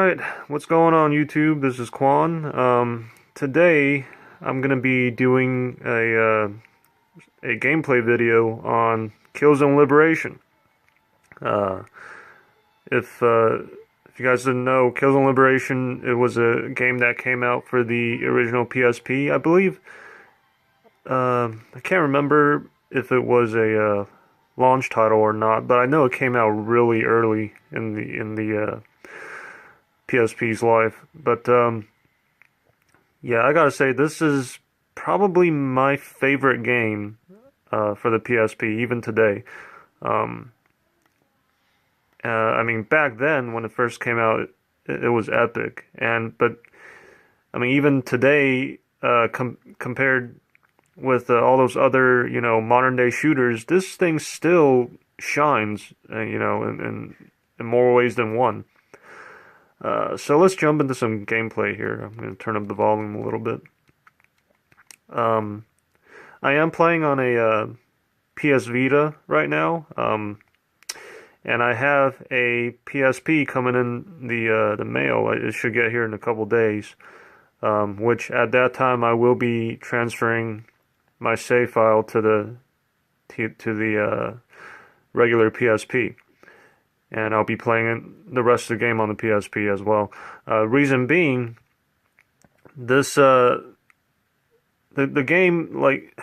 Alright, what's going on YouTube? This is Quan. Today I'm gonna be doing a gameplay video on Killzone Liberation. If you guys didn't know, Killzone Liberation, it was a game that came out for the original PSP, I believe. I can't remember if it was a launch title or not, but I know it came out really early in the PSP's life. But yeah, I gotta say, this is probably my favorite game for the PSP, even today. I mean, back then when it first came out, it was epic, but I mean, even today, compared with all those other, modern day shooters, this thing still shines, in more ways than one. So let's jump into some gameplay here. I'm going to turn up the volume a little bit. I am playing on a PS Vita right now, and I have a PSP coming in the mail. It should get here in a couple days, which at that time I will be transferring my save file to the regular PSP. And I'll be playing the rest of the game on the PSP as well. Reason being, this the game, like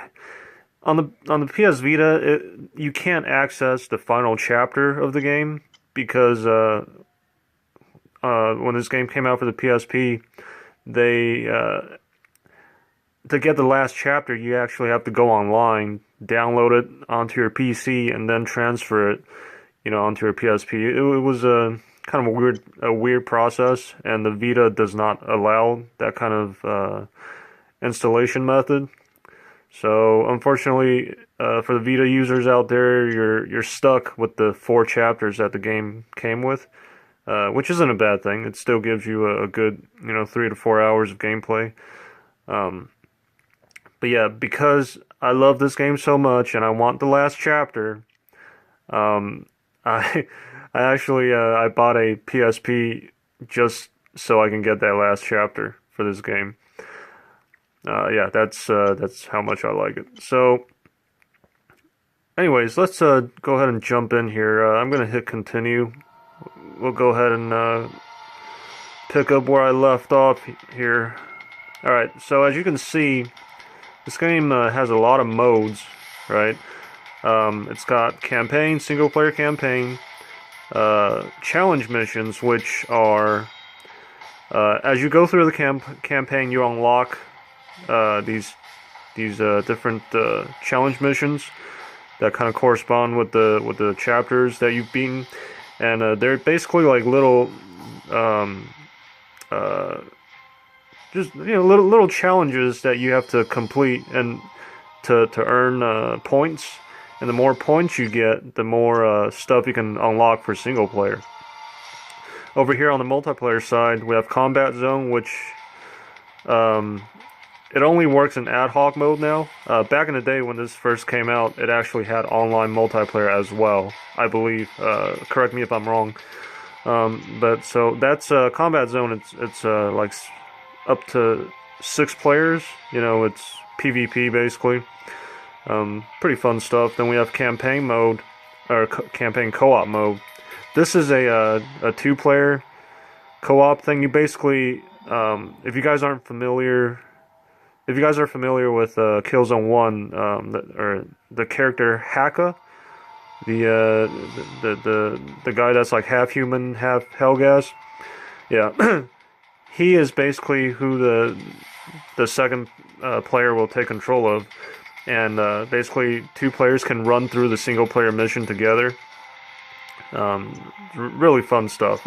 on the PS Vita, you can't access the final chapter of the game because when this game came out for the PSP, they to get the last chapter, you actually have to go online, download it onto your PC, and then transfer it, onto your PSP. It was a kind of a weird process, and the Vita does not allow that kind of installation method. So unfortunately, for the Vita users out there, you're stuck with the 4 chapters that the game came with, which isn't a bad thing. It still gives you a good 3 to 4 hours of gameplay. But yeah, because I love this game so much and I want the last chapter, I actually I bought a PSP just so I can get that last chapter for this game. Yeah, that's how much I like it. So, anyways, let's go ahead and jump in here. I'm gonna hit continue. We'll go ahead and pick up where I left off here. All right. So as you can see, this game has a lot of modes, right? It's got campaign, single-player campaign, challenge missions, which are, as you go through the campaign, you unlock these different challenge missions that kind of correspond with the chapters that you've beaten, and they're basically like little just little challenges that you have to complete and to earn points. And the more points you get, the more stuff you can unlock for single player. Over here on the multiplayer side, we have Combat Zone, which it only works in ad hoc mode now. Back in the day when this first came out, it actually had online multiplayer as well, I believe. Correct me if I'm wrong. But so that's Combat Zone. It's like up to 6 players. It's PvP basically. Pretty fun stuff. Then we have campaign mode, or campaign co-op mode. This is a 2-player co-op thing. You basically, if you guys are familiar with Killzone 1, or the character Haka, the guy that's like half human, half Helghast, yeah, he is basically who the second player will take control of. And basically 2 players can run through the single player mission together. Really fun stuff.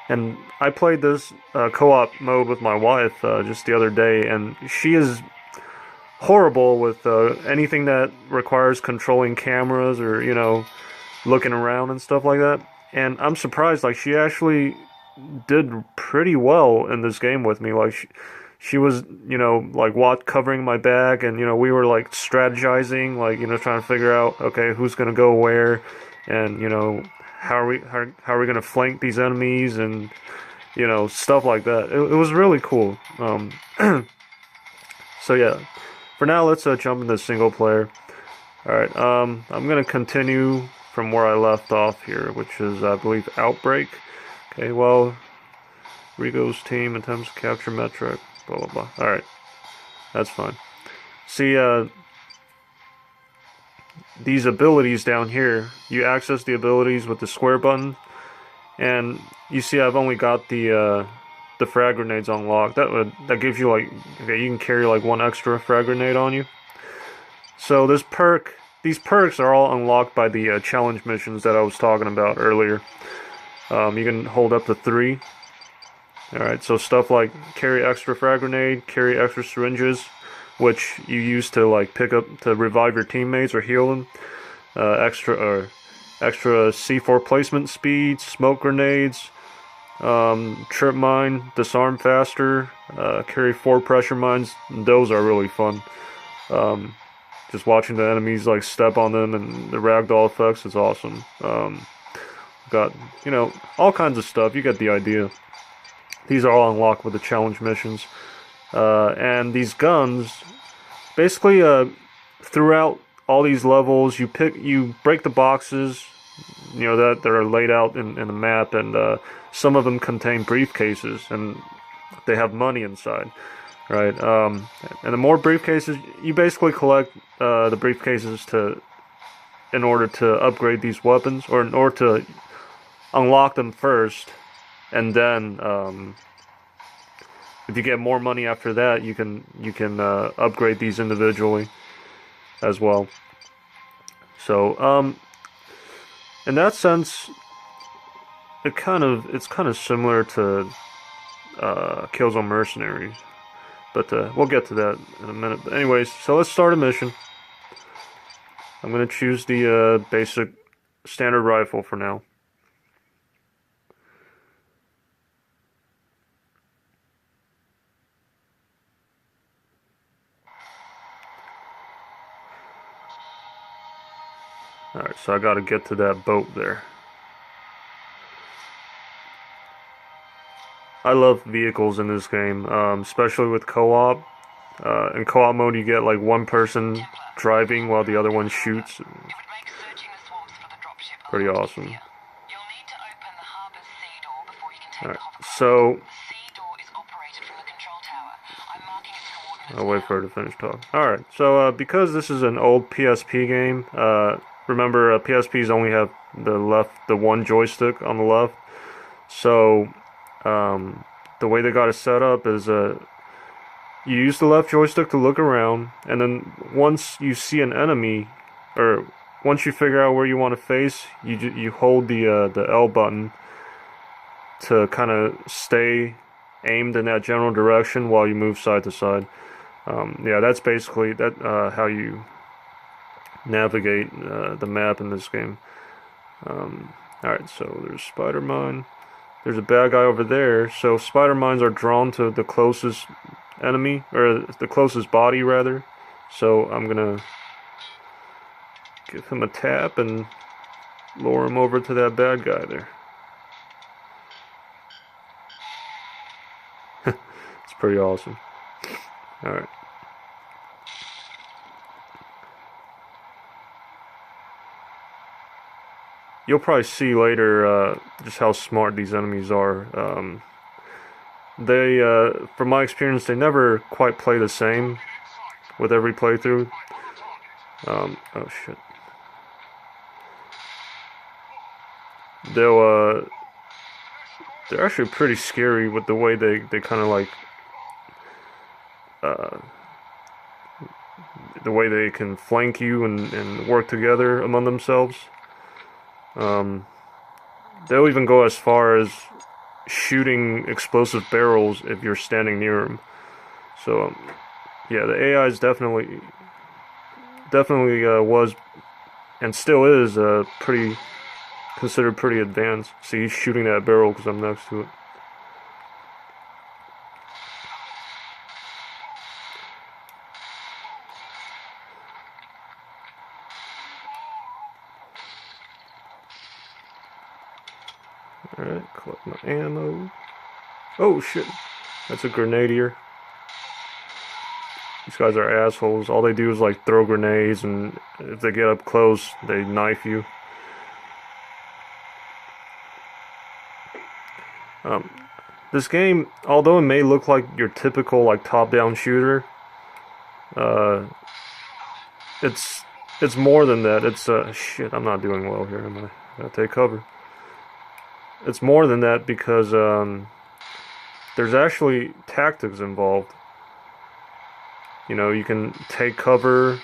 And I played this co-op mode with my wife just the other day, and she is horrible with anything that requires controlling cameras or looking around and stuff like that. And I'm surprised, like, she actually did pretty well in this game with me. Like, she was, like, covering my back, and, we were, like, strategizing, like, trying to figure out, okay, who's going to go where, and, how are we going to flank these enemies, and, you know, stuff like that. It was really cool. So yeah, for now, let's jump into single player. All right, I'm gonna continue from where I left off here, which is I believe Outbreak. Okay, well, Rigo's team attempts to capture metric. Blah blah blah. All right, that's fine. See, these abilities down here, you access the abilities with the square button, and you see I've only got the frag grenades unlocked. That gives you like, okay, you can carry like one extra frag grenade on you. So these perks are all unlocked by the challenge missions that I was talking about earlier. You can hold up to 3. Alright, so stuff like carry extra frag grenade, carry extra syringes, which you use to like pick up to revive your teammates or heal them. Extra C4 placement speed, smoke grenades, trip mine, disarm faster, carry 4 pressure mines. Those are really fun. Just watching the enemies like step on them and the ragdoll effects is awesome. Got, you know, all kinds of stuff. You get the idea. These are all unlocked with the challenge missions. And these guns, basically, throughout all these levels, you break the boxes, you know, that are laid out in the map, and some of them contain briefcases, and they have money inside. Right, and the more briefcases, you basically collect the briefcases in order to upgrade these weapons, or in order to unlock them first, and then if you get more money after that, you can upgrade these individually as well. So in that sense, it's kind of similar to Killzone Mercenaries. But we'll get to that in a minute. But anyways, so let's start a mission. I'm going to choose the basic standard rifle for now. Alright, so I got to get to that boat there. I love vehicles in this game, especially with co-op. In co-op mode, you get like one person driving while the other one shoots. Pretty awesome. Alright, so I'll wait for her to finish talking. Alright, so because this is an old PSP game, remember PSPs only have the one joystick on the left. So the way they got it set up is you use the left joystick to look around, and then once you see an enemy, or once you figure out where you want to face, you hold the L button to kind of stay aimed in that general direction while you move side to side. Yeah, that's basically how you navigate the map in this game. Alright, so there's Spider Mine. There's a bad guy over there, so spider mines are drawn to the closest enemy, or the closest body rather. So I'm gonna give him a tap and lure him over to that bad guy there. It's pretty awesome. Alright. You'll probably see later just how smart these enemies are. From my experience, they never quite play the same with every playthrough. Oh shit. They're actually pretty scary with the way they kind of like the way they can flank you and work together among themselves. They'll even go as far as shooting explosive barrels if you're standing near them. So, yeah, the AI is definitely was and still is considered pretty advanced. See, he's shooting that barrel because I'm next to it. Alright, collect my ammo. Oh shit, that's a grenadier. These guys are assholes. All they do is like throw grenades, and if they get up close, they knife you. This game, although it may look like your typical like top-down shooter, uh, it's more than that. It's shit. I'm not doing well here. I'm gonna take cover. It's more than that because there's actually tactics involved. You know, you can take cover.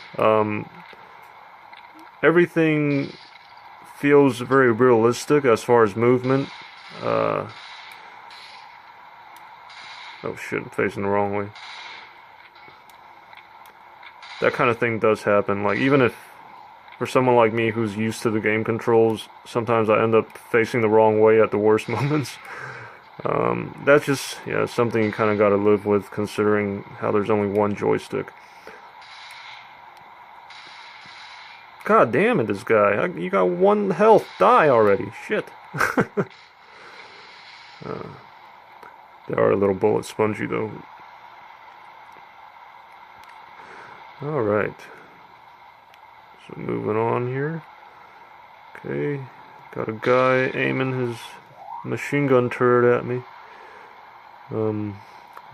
Everything feels very realistic as far as movement. Oh shit, I'm facing the wrong way. That kind of thing does happen. Like, even if, for someone like me who's used to the game controls, sometimes I end up facing the wrong way at the worst moments. That's just, yeah, something you kind of gotta live with, considering how there's only one joystick. God damn it, this guy. You got 1 health. Die already. Shit. They are a little bullet spongy, though. Alright. So moving on here. Okay. Got a guy aiming his machine gun turret at me. Let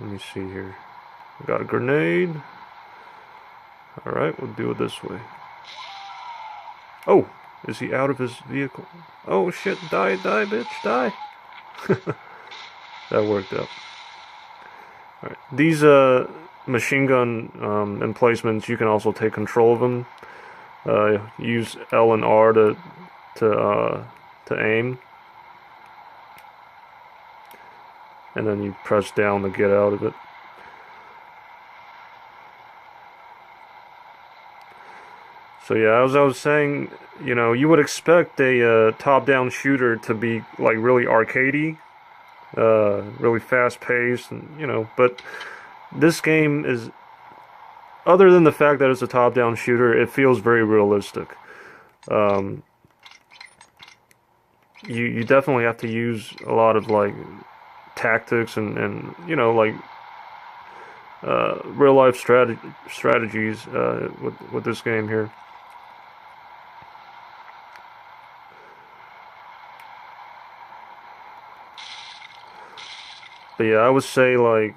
me see here. Got a grenade. Alright, we'll do it this way. Oh! Is he out of his vehicle? Oh shit, die, bitch, die! That worked out. Alright, these machine gun emplacements, you can also take control of them. Use L and R to aim, and then you press down to get out of it. So yeah, as I was saying, you know, you would expect a top-down shooter to be like really arcadey, really fast-paced, and you know, but this game is, other than the fact that it's a top-down shooter, it feels very realistic. You definitely have to use a lot of like tactics and you know, like real-life strategies with this game here. But yeah, I would say, like,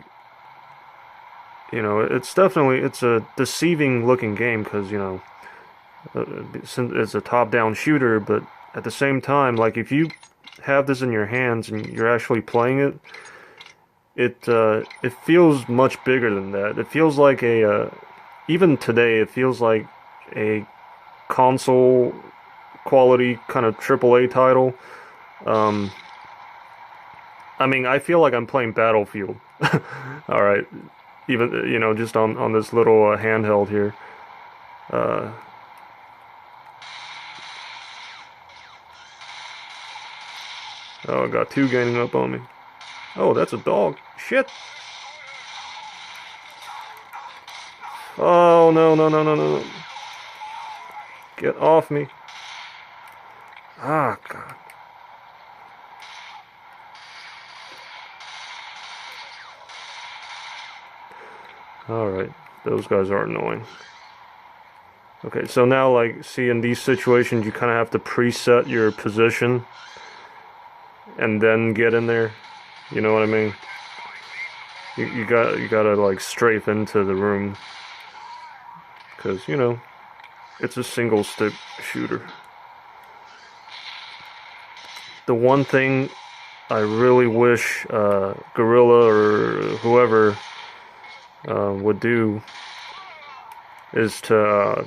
you know, it's a deceiving looking game because, you know, it's a top-down shooter, but at the same time, like, if you have this in your hands and you're actually playing it, it feels much bigger than that. It feels like even today, it feels like a console quality kind of AAA title. I mean, I feel like I'm playing Battlefield. Alright. Even, you know, just on this little handheld here. Oh, I got 2 gaining up on me. Oh, that's a dog. Shit! Oh, no. Get off me. Ah, God. Alright, those guys are annoying. Okay, so now, like, see, in these situations, you kind of have to preset your position and then get in there. You know what I mean? You gotta like strafe into the room because, you know, it's a single stick shooter. The one thing I really wish Guerrilla or whoever would do is to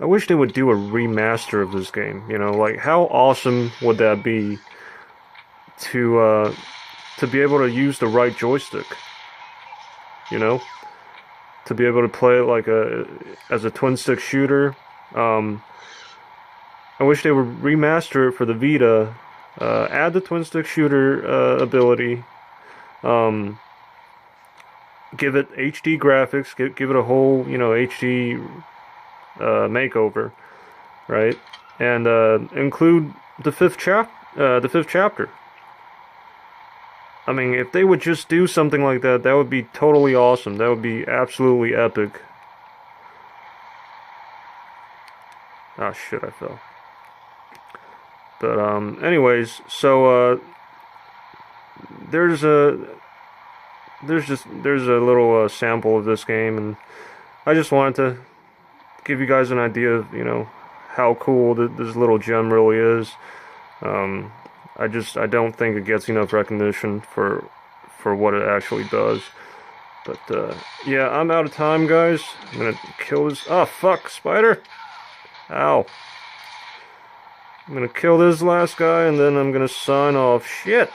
I wish they would do a remaster of this game. You know, like, how awesome would that be to be able to use the right joystick? You know, to be able to play it like as a twin stick shooter. I wish they would remaster it for the Vita, add the twin stick shooter ability, give it HD graphics, give it a whole, you know, HD makeover, right? And include the fifth chapter. I mean, if they would just do something like that, that would be totally awesome. That would be absolutely epic. Ah, shit, I fell. But, anyways, so, there's a little sample of this game, and I just wanted to give you guys an idea of, you know, how cool this little gem really is. I don't think it gets enough recognition for what it actually does. But yeah, I'm out of time, guys. I'm gonna kill this. Oh fuck, spider! Ow! I'm gonna kill this last guy, and then I'm gonna sign off. Shit!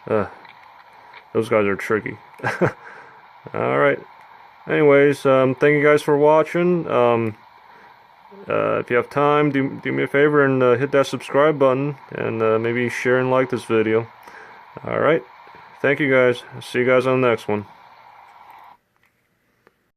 Those guys are tricky. Alright. Anyways, thank you guys for watching. If you have time, do me a favor and hit that subscribe button, and maybe share and like this video. Alright. Thank you guys. See you guys on the next one.